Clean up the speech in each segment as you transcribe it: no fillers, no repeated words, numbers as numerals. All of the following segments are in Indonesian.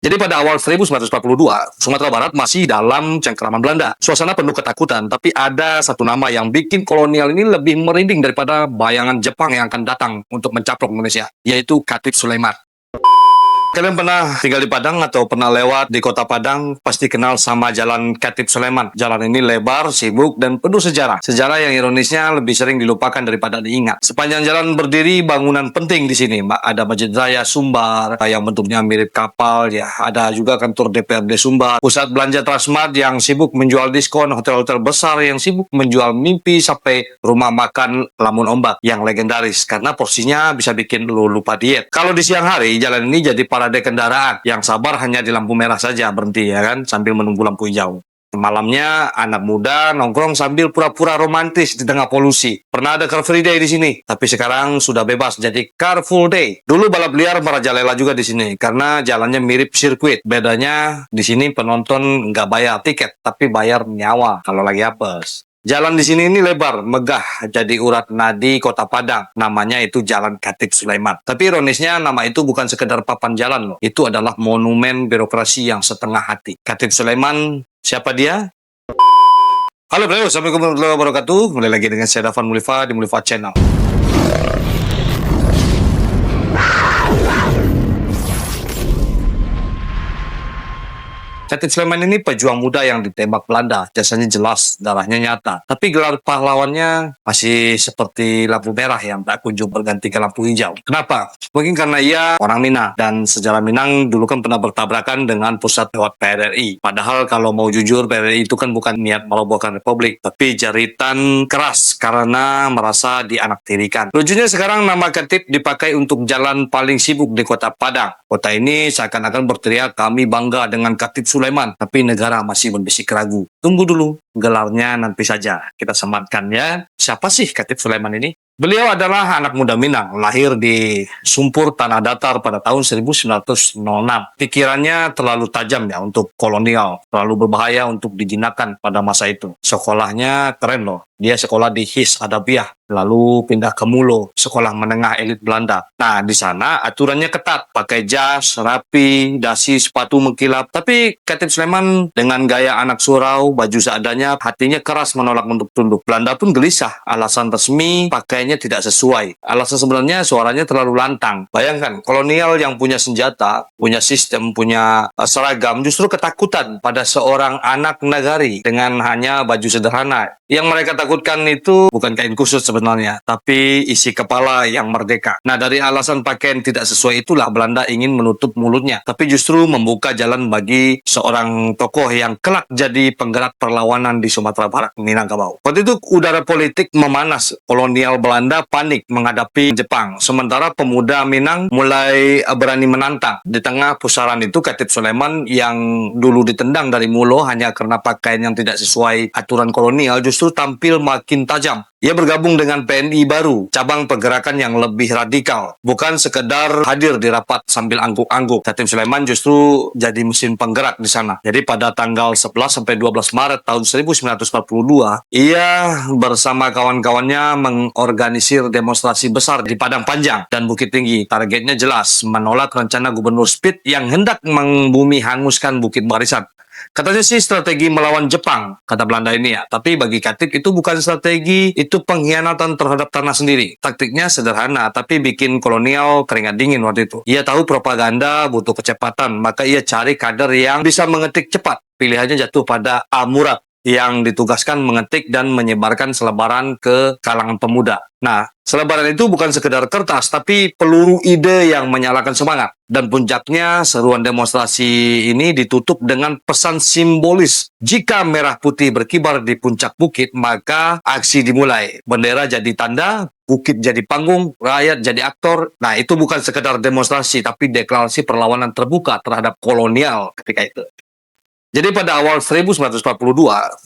Jadi pada awal 1942, Sumatera Barat masih dalam cengkeraman Belanda. Suasana penuh ketakutan, tapi ada satu nama yang bikin kolonial ini lebih merinding daripada bayangan Jepang yang akan datang untuk mencaplok Indonesia, yaitu Khatib Sulaiman. Kalian pernah tinggal di Padang atau pernah lewat di kota Padang, pasti kenal sama Jalan Khatib Sulaiman. Jalan ini lebar, sibuk, dan penuh sejarah. Sejarah yang ironisnya lebih sering dilupakan daripada diingat. Sepanjang jalan berdiri bangunan penting di sini. Ada Masjid Raya Sumbar yang bentuknya mirip kapal, ya. Ada juga kantor DPRD Sumbar, pusat belanja Transmart yang sibuk menjual diskon, hotel-hotel besar yang sibuk menjual mimpi, sampai rumah makan Lamun Ombak yang legendaris karena porsinya bisa bikin lu lupa diet. Kalau di siang hari, jalan ini jadi parade kendaraan yang sabar hanya di lampu merah saja berhenti, ya kan, sambil menunggu lampu hijau. Malamnya anak muda nongkrong sambil pura-pura romantis di tengah polusi. Pernah ada Car Free Day di sini, tapi sekarang sudah bebas jadi Carful Day. Dulu balap liar merajalela juga di sini karena jalannya mirip sirkuit. Bedanya di sini penonton nggak bayar tiket, tapi bayar nyawa kalau lagi apes. Jalan di sini ini lebar, megah, jadi urat nadi kota Padang. Namanya itu Jalan Khatib Sulaiman. Tapi ironisnya nama itu bukan sekedar papan jalan loh. Itu adalah monumen birokrasi yang setengah hati. Khatib Sulaiman, siapa dia? Halo bro, Assalamualaikum warahmatullahi wabarakatuh. Mulai lagi dengan saya Dafan Mulifa di Mulifa Channel. Khatib Sulaiman ini pejuang muda yang ditembak Belanda, jasanya jelas, darahnya nyata. Tapi gelar pahlawannya masih seperti lampu merah yang tak kunjung berganti ke lampu hijau. Kenapa? Mungkin karena ia orang Minang, dan sejarah Minang dulu kan pernah bertabrakan dengan pusat lewat PRRI. Padahal kalau mau jujur, PRRI itu kan bukan niat merobohkan republik, tapi jeritan keras karena merasa dianaktirikan. Lucunya sekarang nama Khatib dipakai untuk jalan paling sibuk di kota Padang. Kota ini seakan-akan berteriak, kami bangga dengan Khatib Sulaiman, tapi negara masih berbisik ragu. Tunggu dulu, gelarnya nanti saja kita sematkan ya. Siapa sih Khatib Sulaiman ini? Beliau adalah anak muda Minang, lahir di Sumpur Tanah Datar pada tahun 1906. Pikirannya terlalu tajam ya untuk kolonial, terlalu berbahaya untuk dijinakkan pada masa itu. Sekolahnya keren loh. Dia sekolah di His Adabiah, lalu pindah ke Mulo, sekolah menengah elit Belanda. Nah, di sana aturannya ketat, pakai jas, rapi, dasi, sepatu mengkilap. Tapi Khatib Sulaiman dengan gaya anak surau, baju seadanya, hatinya keras menolak untuk tunduk. Belanda pun gelisah, alasan resmi pakainya tidak sesuai. Alasan sebenarnya suaranya terlalu lantang. Bayangkan, kolonial yang punya senjata, punya sistem, punya seragam, justru ketakutan pada seorang anak nagari dengan hanya baju sederhana. Yang mereka takutkan itu bukan kain khusus sebenarnya, tapi isi kepala yang merdeka. Nah, dari alasan pakaian tidak sesuai itulah Belanda ingin menutup mulutnya, tapi justru membuka jalan bagi seorang tokoh yang kelak jadi penggerak perlawanan di Sumatera Barat, Minangkabau. Waktu itu udara politik memanas, kolonial Belanda panik menghadapi Jepang, sementara pemuda Minang mulai berani menantang. Di tengah pusaran itu, Khatib Sulaiman yang dulu ditendang dari Mulo hanya karena pakaian yang tidak sesuai aturan kolonial, justru tampil makin tajam. Ia bergabung dengan PNI baru, cabang pergerakan yang lebih radikal. Bukan sekedar hadir di rapat sambil angguk-angguk. Khatib Sulaiman justru jadi mesin penggerak di sana. Jadi pada tanggal 11 sampai 12 Maret tahun 1942, ia bersama kawan-kawannya mengorganisir demonstrasi besar di Padang Panjang dan Bukit Tinggi. Targetnya jelas, menolak rencana Gubernur Spid yang hendak membumi hanguskan Bukit Barisan. Katanya sih strategi melawan Jepang, kata Belanda ini ya. Tapi bagi Khatib itu bukan strategi, itu pengkhianatan terhadap tanah sendiri. Taktiknya sederhana, tapi bikin kolonial keringat dingin waktu itu. Ia tahu propaganda butuh kecepatan, maka ia cari kader yang bisa mengetik cepat. Pilihannya jatuh pada Al-Murad yang ditugaskan mengetik dan menyebarkan selebaran ke kalangan pemuda. Nah, selebaran itu bukan sekedar kertas, tapi peluru ide yang menyalakan semangat. Dan puncaknya, seruan demonstrasi ini ditutup dengan pesan simbolis. Jika merah putih berkibar di puncak bukit, maka aksi dimulai. Bendera jadi tanda, bukit jadi panggung, rakyat jadi aktor. Nah, itu bukan sekedar demonstrasi, tapi deklarasi perlawanan terbuka terhadap kolonial ketika itu. Jadi pada awal 1942,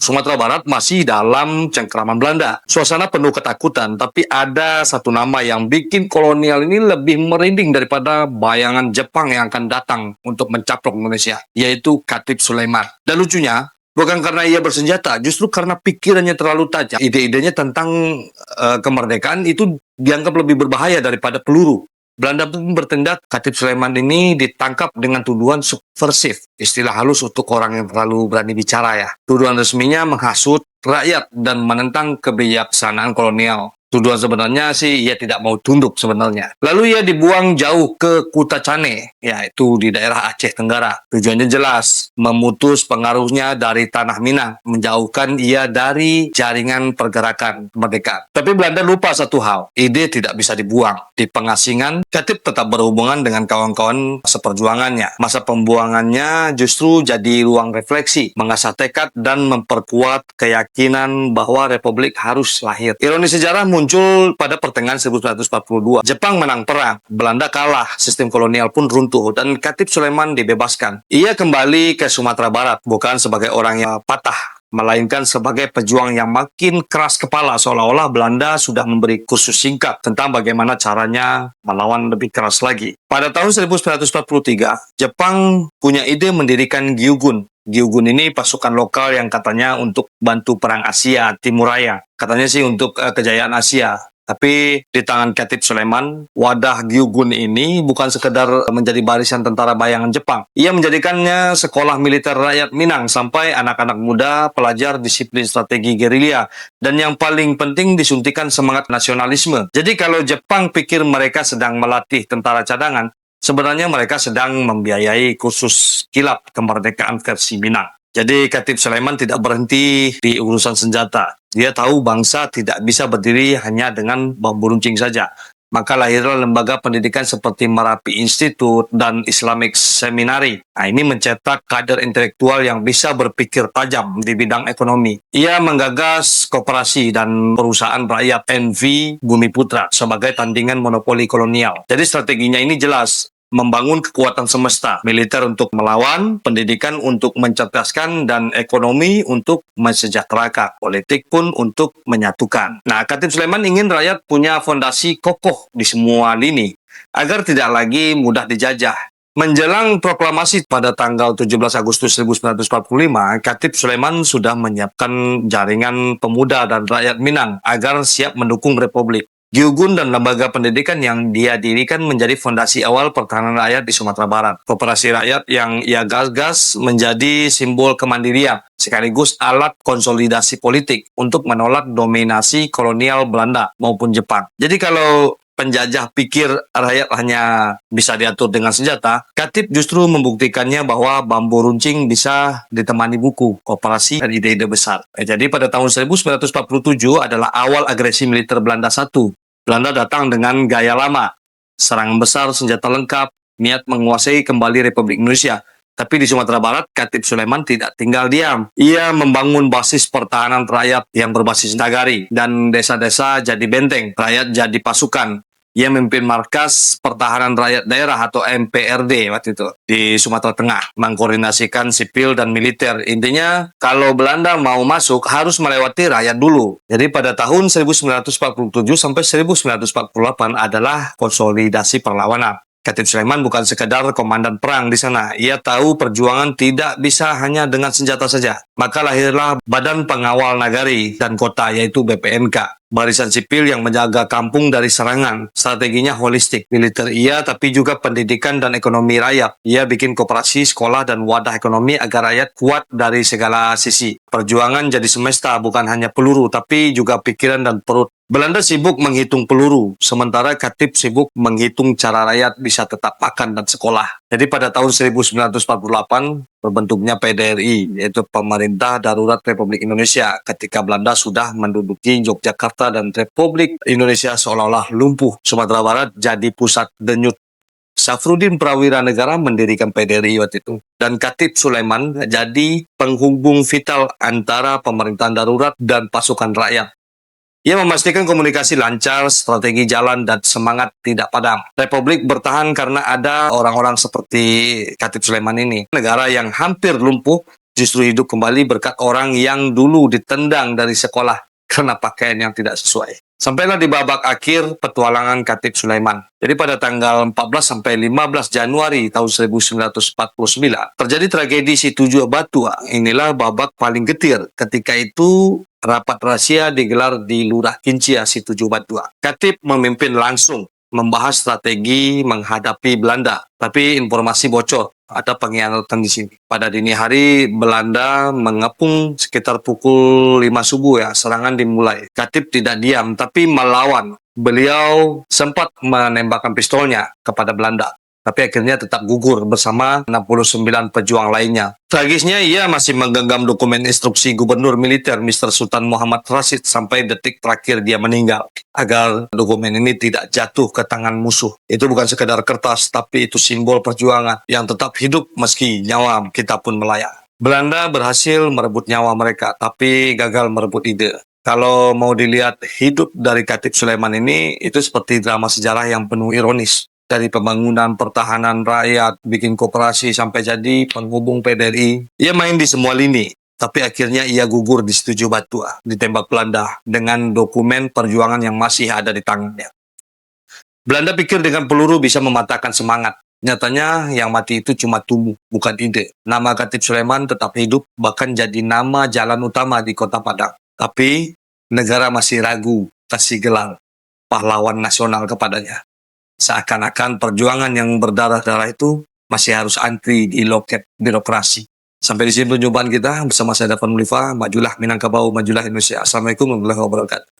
Sumatera Barat masih dalam cengkeraman Belanda. Suasana penuh ketakutan, tapi ada satu nama yang bikin kolonial ini lebih merinding daripada bayangan Jepang yang akan datang untuk mencaplok Indonesia, yaitu Khatib Sulaiman. Dan lucunya, bukan karena ia bersenjata, justru karena pikirannya terlalu tajam. Ide-idenya tentang kemerdekaan itu dianggap lebih berbahaya daripada peluru. Belanda pun bertindak. Khatib Sulaiman ini ditangkap dengan tuduhan subversif, istilah halus untuk orang yang terlalu berani bicara ya. Tuduhan resminya menghasut rakyat dan menentang kebijaksanaan kolonial. Tuduhan sebenarnya sih ia tidak mau tunduk sebenarnya. Lalu ia dibuang jauh ke Kutacane, yaitu di daerah Aceh Tenggara. Tujuannya jelas, memutus pengaruhnya dari tanah Minang, menjauhkan ia dari jaringan pergerakan kemerdekaan. Tapi Belanda lupa satu hal, ide tidak bisa dibuang. Di pengasingan, Khatib tetap berhubungan dengan kawan-kawan seperjuangannya. Masa pembuangannya justru jadi ruang refleksi, mengasah tekad dan memperkuat keyakinan bahwa Republik harus lahir. Ironi sejarah muncul pada pertengahan 1942. Jepang menang perang, Belanda kalah, sistem kolonial pun runtuh, dan Khatib Sulaiman dibebaskan. Ia kembali ke Sumatera Barat, bukan sebagai orang yang patah, melainkan sebagai pejuang yang makin keras kepala, seolah-olah Belanda sudah memberi kursus singkat tentang bagaimana caranya melawan lebih keras lagi. Pada tahun 1943, Jepang punya ide mendirikan Gyugun. Gyugun ini pasukan lokal yang katanya untuk bantu perang Asia Timur Raya. Katanya sih untuk kejayaan Asia. Tapi di tangan Khatib Sulaiman, wadah Gyugun ini bukan sekedar menjadi barisan tentara bayangan Jepang. Ia menjadikannya sekolah militer rakyat Minang sampai anak-anak muda pelajar disiplin strategi gerilya. Dan yang paling penting disuntikan semangat nasionalisme. Jadi kalau Jepang pikir mereka sedang melatih tentara cadangan, sebenarnya mereka sedang membiayai kursus kilap kemerdekaan versi Minang. Jadi Khatib Sulaiman tidak berhenti di urusan senjata. Dia tahu bangsa tidak bisa berdiri hanya dengan bambu runcing saja. Maka lahirlah lembaga pendidikan seperti Merapi Institute dan Islamic Seminary. Nah, ini mencetak kader intelektual yang bisa berpikir tajam di bidang ekonomi. Ia menggagas koperasi dan perusahaan rakyat NV Bumi Putra sebagai tandingan monopoli kolonial. Jadi strateginya ini jelas. Membangun kekuatan semesta, militer untuk melawan, pendidikan untuk mencerdaskan, dan ekonomi untuk mensejahterakan, politik pun untuk menyatukan. Nah, Khatib Sulaiman ingin rakyat punya fondasi kokoh di semua lini, agar tidak lagi mudah dijajah. Menjelang proklamasi pada tanggal 17 Agustus 1945, Khatib Sulaiman sudah menyiapkan jaringan pemuda dan rakyat Minang agar siap mendukung Republik. Gyugun dan lembaga pendidikan yang dia dirikan menjadi fondasi awal pertahanan rakyat di Sumatera Barat. Koperasi rakyat yang ia gagas menjadi simbol kemandirian, sekaligus alat konsolidasi politik untuk menolak dominasi kolonial Belanda maupun Jepang. Jadi kalau penjajah pikir rakyat hanya bisa diatur dengan senjata, Khatib justru membuktikannya bahwa bambu runcing bisa ditemani buku, koperasi, dan ide-ide besar. Jadi pada tahun 1947 adalah awal agresi militer Belanda I. Belanda datang dengan gaya lama, serangan besar, senjata lengkap, niat menguasai kembali Republik Indonesia. Tapi di Sumatera Barat, Khatib Sulaiman tidak tinggal diam. Ia membangun basis pertahanan rakyat yang berbasis nagari, dan desa-desa jadi benteng, rakyat jadi pasukan. Ia memimpin markas pertahanan rakyat daerah atau MPRD waktu itu di Sumatera Tengah, mengkoordinasikan sipil dan militer. Intinya kalau Belanda mau masuk harus melewati rakyat dulu. Jadi pada tahun 1947 sampai 1948 adalah konsolidasi perlawanan. Khatib Sulaiman bukan sekadar komandan perang di sana. Ia tahu perjuangan tidak bisa hanya dengan senjata saja. Maka lahirlah Badan Pengawal Nagari dan Kota, yaitu BPNK. Barisan sipil yang menjaga kampung dari serangan. Strateginya holistik. Militer iya, tapi juga pendidikan dan ekonomi rakyat. Ia bikin koperasi, sekolah, dan wadah ekonomi agar rakyat kuat dari segala sisi. Perjuangan jadi semesta, bukan hanya peluru, tapi juga pikiran dan perut. Belanda sibuk menghitung peluru, sementara Khatib sibuk menghitung cara rakyat bisa tetap makan dan sekolah. Jadi pada tahun 1948, terbentuknya PDRI, yaitu Pemerintah Darurat Republik Indonesia, ketika Belanda sudah menduduki Yogyakarta dan Republik Indonesia seolah-olah lumpuh. Sumatera Barat jadi pusat denyut. Syafruddin Prawira Negara mendirikan PDRI waktu itu. Dan Khatib Sulaiman jadi penghubung vital antara pemerintahan darurat dan pasukan rakyat. Ia memastikan komunikasi lancar, strategi jalan, dan semangat tidak padam. Republik bertahan karena ada orang-orang seperti Khatib Sulaiman ini. Negara yang hampir lumpuh justru hidup kembali berkat orang yang dulu ditendang dari sekolah karena pakaian yang tidak sesuai. Sampailah di babak akhir petualangan Khatib Sulaiman. Jadi pada tanggal 14 sampai 15 Januari tahun 1949 terjadi tragedi Si-7 Batu. Inilah babak paling getir. Ketika itu rapat rahasia digelar di Lurah Kincia Si-7 Batu. Khatib memimpin langsung membahas strategi menghadapi Belanda. Tapi informasi bocor, ada pengkhianatan di sini. Pada dini hari, Belanda mengepung sekitar pukul 5 subuh ya, serangan dimulai. Katib tidak diam, tapi melawan. Beliau sempat menembakkan pistolnya kepada Belanda, tapi akhirnya tetap gugur bersama 69 pejuang lainnya. Tragisnya, ia masih menggenggam dokumen instruksi gubernur militer Mr. Sultan Muhammad Rashid sampai detik terakhir dia meninggal, agar dokumen ini tidak jatuh ke tangan musuh. Itu bukan sekedar kertas, tapi itu simbol perjuangan yang tetap hidup meski nyawa kita pun melayang. Belanda berhasil merebut nyawa mereka, tapi gagal merebut ide. Kalau mau dilihat hidup dari Katib Sulaiman ini, itu seperti drama sejarah yang penuh ironis. Dari pembangunan pertahanan rakyat, bikin koperasi, sampai jadi penghubung PDRI. Ia main di semua lini, tapi akhirnya ia gugur di Setuju Batu, ditembak Belanda, dengan dokumen perjuangan yang masih ada di tangannya. Belanda pikir dengan peluru bisa mematahkan semangat. Nyatanya yang mati itu cuma tubuh, bukan ide. Nama Katib Sulaiman tetap hidup, bahkan jadi nama jalan utama di Kota Padang. Tapi negara masih ragu kasih gelar pahlawan nasional kepadanya. Seakan-akan perjuangan yang berdarah-darah itu masih harus antri di loket birokrasi. Sampai di sini perjumpaan kita bersama saya Dafan Mulifa. Majulah Minangkabau, majulah Indonesia. Assalamualaikum warahmatullahi wabarakatuh.